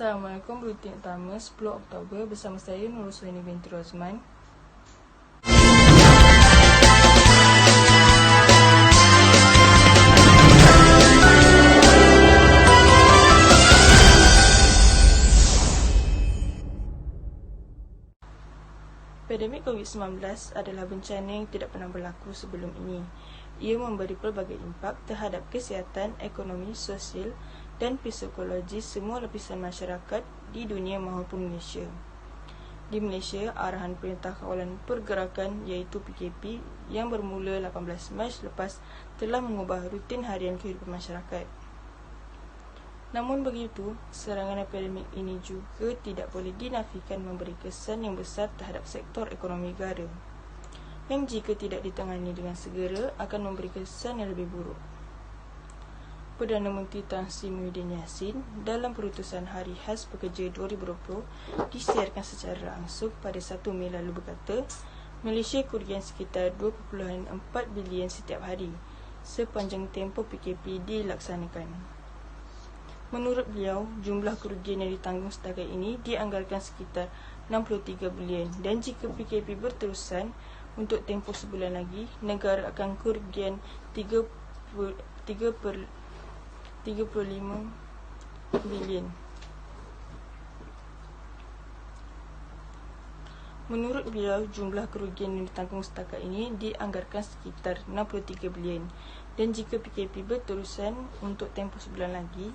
Assalamualaikum, Buletin Utama 10 Oktober bersama saya Nurul Suhaini binti Rosman. Pandemik COVID-19 adalah bencana yang tidak pernah berlaku sebelum ini. Ia memberi pelbagai impak terhadap kesihatan, ekonomi, sosial dan psikologi semua lapisan masyarakat di dunia maupun Malaysia. Di Malaysia, arahan Perintah Kawalan Pergerakan iaitu PKP yang bermula 18 Mac lepas telah mengubah rutin harian kehidupan masyarakat. Namun begitu, serangan epidemik ini juga tidak boleh dinafikan memberi kesan yang besar terhadap sektor ekonomi negara, yang jika tidak ditangani dengan segera akan memberi kesan yang lebih buruk. Perdana Menteri Tan Sri Muhyiddin Yassin dalam perutusan Hari Khas Pekerja 2020 disiarkan secara langsung pada 1 Mei lalu berkata, Malaysia kerugian sekitar 2.4 bilion setiap hari sepanjang tempoh PKP dilaksanakan. Menurut beliau, jumlah kerugian yang ditanggung setakat ini dianggarkan sekitar 63 bilion dan jika PKP berterusan untuk tempoh sebulan lagi, negara akan kerugian 35 bilion. Menurut beliau, jumlah kerugian yang ditanggung setakat ini dianggarkan sekitar 63 bilion dan jika PKP berterusan untuk tempoh sebulan lagi,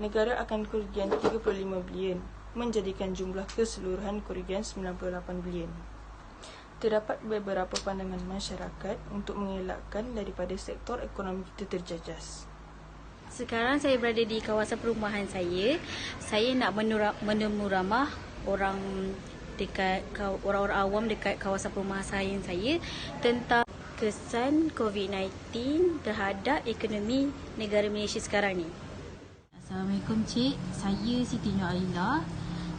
negara akan kerugian 35 bilion, menjadikan jumlah keseluruhan kerugian 98 bilion. Terdapat beberapa pandangan masyarakat untuk mengelakkan daripada sektor ekonomi kita terjejas. Sekarang saya berada di kawasan perumahan saya. Saya nak menemu ramah orang awam dekat kawasan perumahan saya tentang kesan COVID-19 terhadap ekonomi negara Malaysia sekarang ni. Assalamualaikum Cik, saya Siti Nur Alila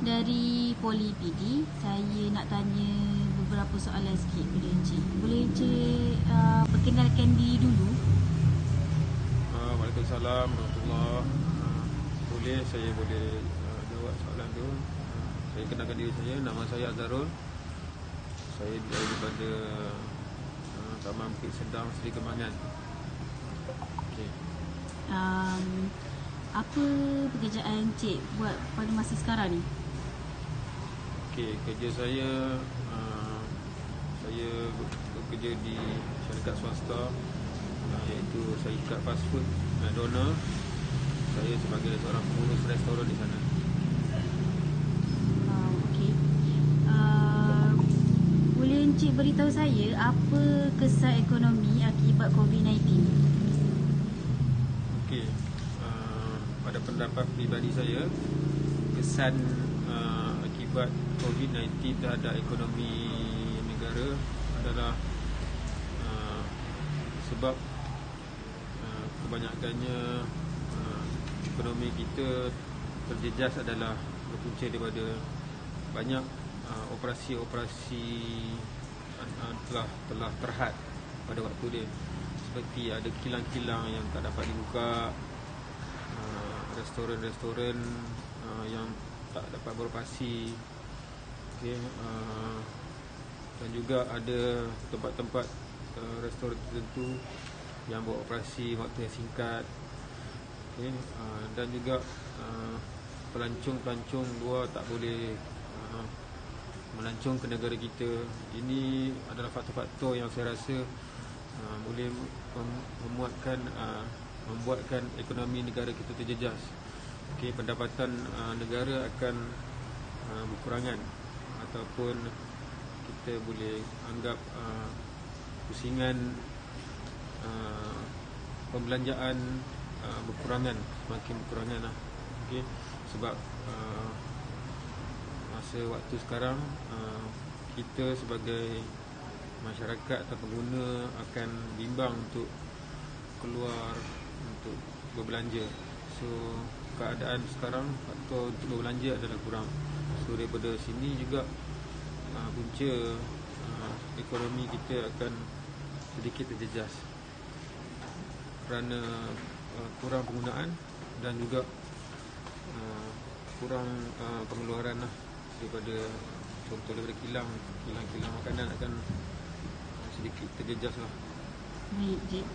dari Poli PD. Saya nak tanya beberapa soalan sikit pada Encik. Boleh Encik perkenalkan diri dulu? Waalaikumsalam warahmatullahi. Saya boleh jawab soalan tu. Saya kenalkan diri saya, nama saya Azharul. Saya daripada Taman Bukit Sedang, Seri Kembangan. Okey. Apa pekerjaan Encik buat pada masa sekarang ni? Okey, kerja saya bekerja di syarikat swasta iaitu syarikat fast food McDonald. Saya sebagai seorang pengurus restoran di sana. Okey. Boleh Encik beritahu saya apa kesan ekonomi akibat COVID-19? Okey. Pada pendapat pribadi saya, kesan akibat COVID-19 terhadap ekonomi negara adalah sebab kebanyakannya ekonomi kita terjejas adalah berpunca daripada banyak operasi-operasi telah terhad pada waktu dia, seperti ada kilang-kilang yang tak dapat dibuka, restoran-restoran yang tak dapat beroperasi, okay, dan juga ada tempat-tempat restoran tertentu yang beroperasi waktu yang singkat, okay, dan juga pelancong-pelancong luar tak boleh melancong ke negara kita. Ini adalah faktor-faktor yang saya rasa boleh membuatkan ekonomi negara kita terjejas. Okay, pendapatan negara akan berkurangan ataupun kita boleh anggap pusingan pembelanjaan semakin berkurangan lah. Okay, sebab masa waktu sekarang kita sebagai masyarakat atau pengguna akan bimbang untuk keluar untuk berbelanja. So keadaan sekarang faktor untuk berbelanja adalah kurang. So daripada sini juga punca ekonomi kita akan sedikit terjejas kerana kurang penggunaan dan juga kurang pengeluaran lah, daripada contoh daripada kilang makanan akan sedikit terjejas lah. Baik, Cik.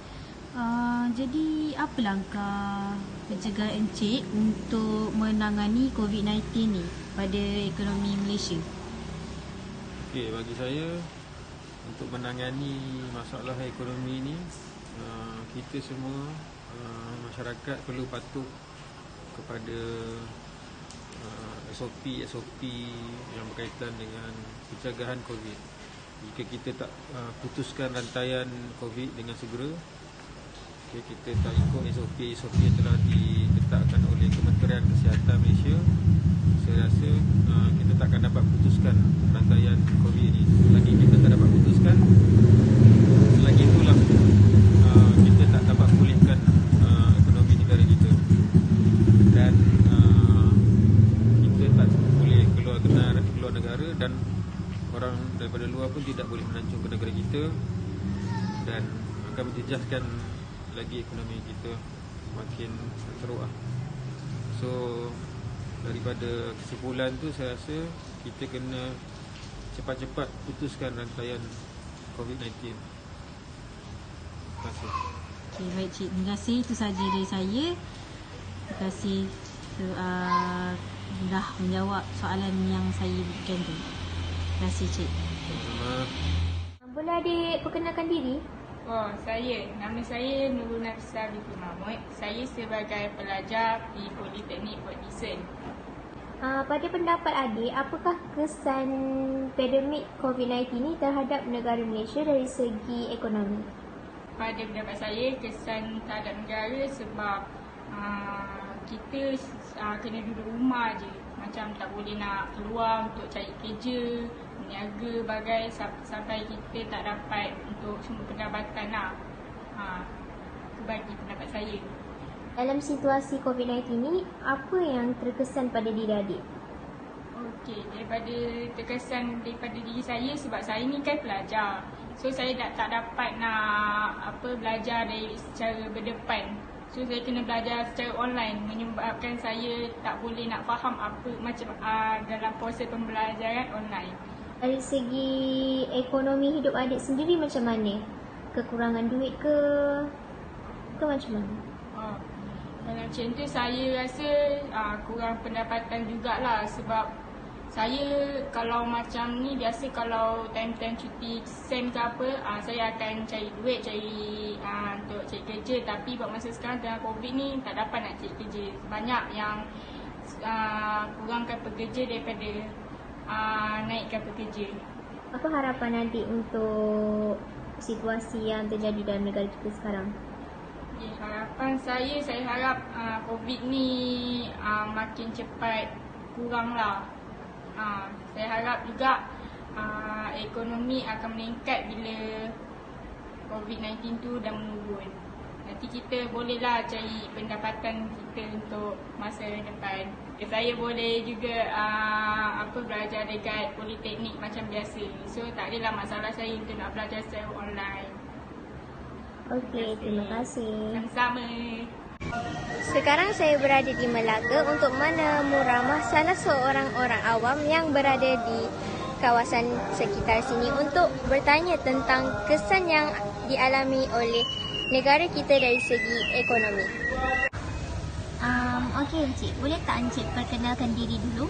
Jadi apa langkah pencegahan Encik untuk menangani COVID-19 ni pada ekonomi Malaysia? Okey, bagi saya untuk menangani masalah ekonomi ni, kita semua masyarakat perlu patuh kepada SOP yang berkaitan dengan pencegahan COVID. Jika kita tak putuskan rantaian COVID dengan segera, kita tak ikut SOP yang telah ditetapkan oleh Kementerian Kesihatan Malaysia, saya rasa kita tak akan dapat putuskan rantaian COVID ini. Selagi kita tak dapat putuskan, selagi itulah kita tak dapat pulihkan ekonomi negara kita. Dan kita tak boleh keluar negara, dan orang daripada luar pun tidak boleh melancong ke negara kita, dan akan menjejaskan lagi ekonomi kita makin teruk lah. So daripada kesimpulan tu, saya rasa kita kena cepat-cepat putuskan rantaian COVID-19. Terima kasih. Okey, baik Cik. Terima kasih. Itu sahaja dari saya. Terima kasih dah menjawab soalan yang saya berikan tu. Terima kasih Cik. Sama-sama. Boleh adik perkenalkan diri? Nama saya Nurul Nafisa binti Mahmud. Saya sebagai pelajar di Politeknik Port Dickson. Pada pendapat adik, apakah kesan pandemik COVID-19 ini terhadap negara Malaysia dari segi ekonomi? Pada pendapat saya, kesan terhadap negara sebab kita kena duduk rumah je. Macam tak boleh nak keluar untuk cari kerja, meniaga bagai sampai kita tak dapat untuk semua pendapatan lah. Itu bagi pendapat saya. Dalam situasi COVID-19 ini, apa yang terkesan pada diri adik? Okey, terkesan daripada diri saya sebab saya ni kan pelajar. So saya tak dapat nak belajar secara berdepan. So saya kena belajar secara online, menyebabkan saya tak boleh nak faham dalam proses pembelajaran online. Dari segi ekonomi hidup adik sendiri macam mana? Kekurangan duit ke macam mana? Kalau macam tu saya rasa kurang pendapatan jugalah, sebab saya kalau macam ni biasa kalau time-time cuti SEM ke apa, saya akan cari duit, untuk cari kerja. Tapi buat masa sekarang dengan COVID ni tak dapat nak cari kerja. Banyak yang kurangkan pekerja daripada naikkan pekerja. Apa harapan adik untuk situasi yang terjadi dalam negara kita sekarang? Harapan saya harap COVID ni makin cepat kurang lah. Saya harap juga ekonomi akan meningkat bila COVID-19 tu dah menurun. Nanti kita bolehlah cari pendapatan kita untuk masa depan. Saya boleh juga belajar dekat Politeknik macam biasa. So tak adalah masalah saya untuk nak belajar secara online. Okey, terima kasih. Sama-sama. Sekarang saya berada di Melaka untuk menemu ramah salah seorang orang awam yang berada di kawasan sekitar sini untuk bertanya tentang kesan yang dialami oleh negara kita dari segi ekonomi. Okey Encik, boleh tak Encik perkenalkan diri dulu?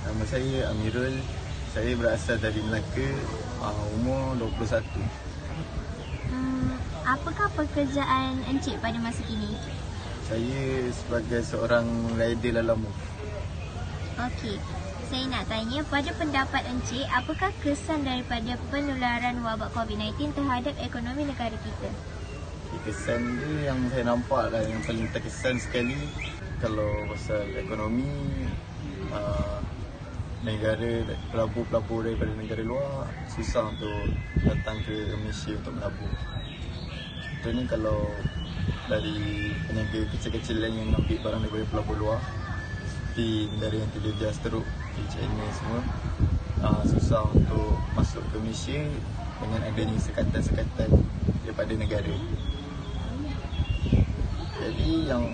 Nama saya Amirul. Saya berasal dari Melaka, umur 21. Apakah pekerjaan Encik pada masa kini? Saya sebagai seorang rider lalamu. Okey, saya nak tanya, pada pendapat Encik, apakah kesan daripada penularan wabak COVID-19 terhadap ekonomi negara kita? Kesan dia yang saya nampak lah, yang paling terkesan sekali kalau pasal ekonomi, negara, pelabur-pelabur daripada negara luar susah untuk datang ke Malaysia untuk melabur. Contohnya kalau dari peniaga kecil-kecil yang ambil barang daripada pelabur luar, seperti negara yang terjejas teruk di China semua, susah untuk masuk ke Malaysia dengan adanya sekatan-sekatan daripada negara. Jadi yang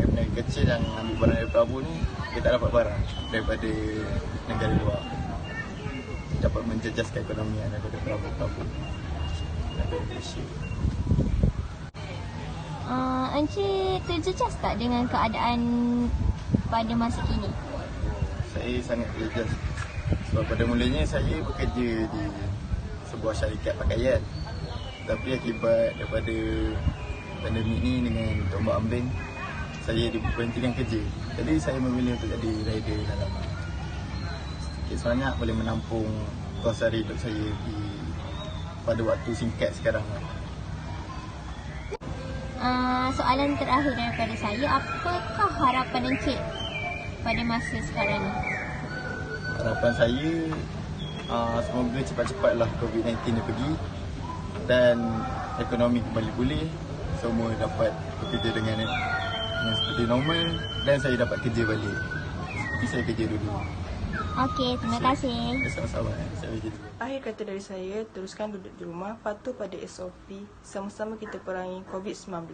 peniaga kecil yang ambil barang dari pelabuh ni, dia tak dapat barang daripada negara luar. Dapat menjejaskan ekonomi daripada pelabuh-pelabuh negara Malaysia. Encik terjejas tak dengan keadaan pada masa kini? Saya sangat terjejas. Sebab pada mulanya saya bekerja di sebuah syarikat pakaian. Tapi akibat daripada pandemik ni dengan tombak ambing, saya diberhentikan kerja. Jadi saya memilih untuk jadi rider dalam sikit sebanyak boleh menampung kos hari hidup saya pada waktu singkat sekarang. Soalan terakhir daripada saya, apakah harapan encik pada masa sekarang ni? Harapan saya semoga cepat-cepatlah COVID-19 dia pergi dan ekonomi kembali pulih, semua dapat bekerja dengan seperti normal dan saya dapat kerja balik seperti saya kerja dulu. Okey, terima kasih. Sama-sama. Saya kerja dulu. Akhir kata dari saya, teruskan duduk di rumah, patuh pada SOP, sama-sama kita perangi COVID-19.